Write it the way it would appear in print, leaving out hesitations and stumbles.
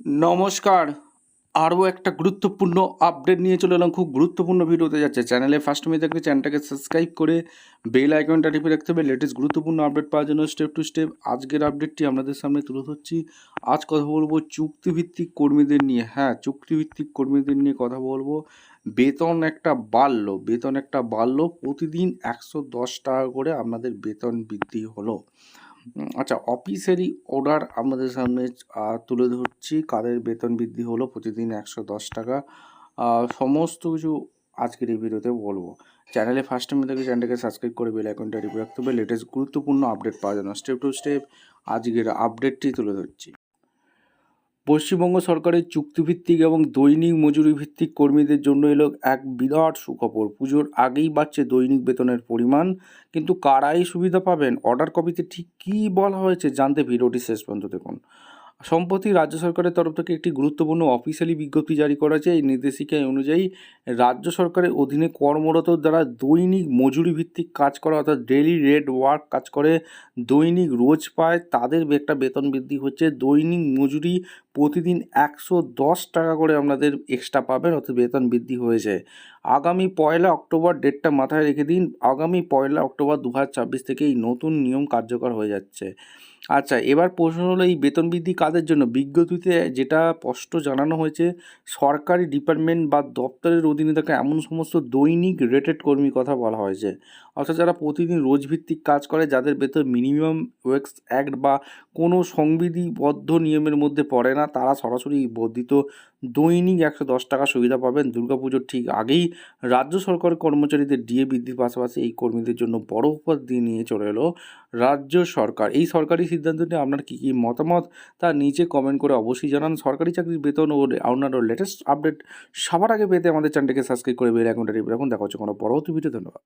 নমস্কার। আরও একটা গুরুত্বপূর্ণ আপডেট নিয়ে চলে এলাম। খুব গুরুত্বপূর্ণ ভিডিও হতে যাচ্ছে। চ্যানেলে ফার্স্ট টাইম থাকলে চ্যানেলটাকে সাবস্ক্রাইব করে বেল আইকনটা টিপে রাখতে হবে লেটেস্ট গুরুত্বপূর্ণ আপডেট পাওয়ার জন্য। স্টেপ টু স্টেপ আজকের আপডেটটি আপনাদের সামনে তুলে ধরছি। আজ কথা বলবো চুক্তিভিত্তিক কর্মীদের নিয়ে। হ্যাঁ, চুক্তিভিত্তিক কর্মীদের নিয়ে কথা বলবো। বেতন একটা বাড়লো। প্রতিদিন ১১০ টাকা করে আপনাদের বেতন বৃদ্ধি হলো। আচ্ছা, অফিসিয়ালি অর্ডার আমাদের সামনে তুলে ধরছি। কাদের বেতন বৃদ্ধি হলো প্রতিদিন ১১০ টাকা। সমস্ত কিছু আজকের এই ভিডিওতে বলবো। চ্যানেলে ফার্স্ট টাইম থেকে চ্যানেলটাকে সাবস্ক্রাইব করে বেল আইকনটা টিপে রাখতে হবে লেটেস্ট গুরুত্বপূর্ণ আপডেট পাওয়ার জন্য। স্টেপ টু স্টেপ আজকের আপডেটটি তুলে ধরছি। পশ্চিমবঙ্গ সরকারের চুক্তিভিত্তিক এবং দৈনিক মজুরি ভিত্তিক কর্মীদের জন্য এলো এক বিরাট সুখবর। পুজোর আগেই বাড়ছে দৈনিক বেতনের পরিমাণ, কিন্তু কারা এই সুবিধা পাবেন, অর্ডার কপিতে ঠিক কী বলা হয়েছে জানতে ভিডিওটি শেষ পর্যন্ত দেখুন। সম্প্রতি রাজ্য সরকারের তরফ থেকে একটি গুরুত্বপূর্ণ অফিসিয়ালি বিজ্ঞপ্তি জারি করা হয়েছে। এই নির্দেশিকা অনুযায়ী রাজ্য সরকারের অধীনে কর্মরত যারা দৈনিক মজুরি ভিত্তিক কাজ করে, অর্থাৎ ডেইলি রেট ওয়ার্ক কাজ করে, দৈনিক রোজ পায়, তাদের একটা বেতন বৃদ্ধি হচ্ছে। দৈনিক মজুরি প্রতিদিন ১১০ টাকা করে আপনাদের এক্সট্রা পাবেন, অর্থাৎ বেতন বৃদ্ধি হয়েছে। আগামী ১লা অক্টোবর, ডেটটা মাথায় রেখে দিন, আগামী ১লা অক্টোবর ২০২৬ থেকে এই নতুন নিয়ম কার্যকর হয়ে যাচ্ছে। আচ্ছা, এবার প্রশ্ন হলো এই বেতন বৃদ্ধি কাদের জন্য? বিজ্ঞপ্তিতে যেটা স্পষ্ট জানানো হয়েছে, সরকারি ডিপার্টমেন্ট বা দপ্তরের অধীনে থাকা এমন সমস্ত দৈনিক রেটেড কর্মী কথা বলা হয়েছে। অর্থাৎ যারা প্রতিদিন রোজভিত্তিক কাজ করে, যাদের বেতন মিনিমাম ওয়েজ অ্যাক্ট বা কোনো সংবিধিবদ্ধ নিয়মের মধ্যে পড়ে না, তারা সরাসরি বর্ধিত দৈনিক ১১০ টাকা সুবিধা পাবেন। দুর্গাপুজোর ঠিক আগেই রাজ্য সরকারের কর্মচারীদের ডিএ বৃদ্ধির পাশাপাশি এই কর্মীদের জন্য বড় উপহার দিয়ে নিয়ে চলে এলো রাজ্য সরকার। এই সরকারি সিদ্ধান্ত নিয়ে আপনার কী কী মতামত তা নিচে কমেন্ট করে অবশ্যই জানান। সরকারি চাকরির বেতন ও অন্যান্য লেটেস্ট আপডেট সবার আগে পেতে আমাদের চ্যানেলটিকে সাবস্ক্রাইব করে বেল আইকনটা টিপে রাখুন। দেখা হচ্ছে কোনো পরবর্তী ভিডিও। ধন্যবাদ।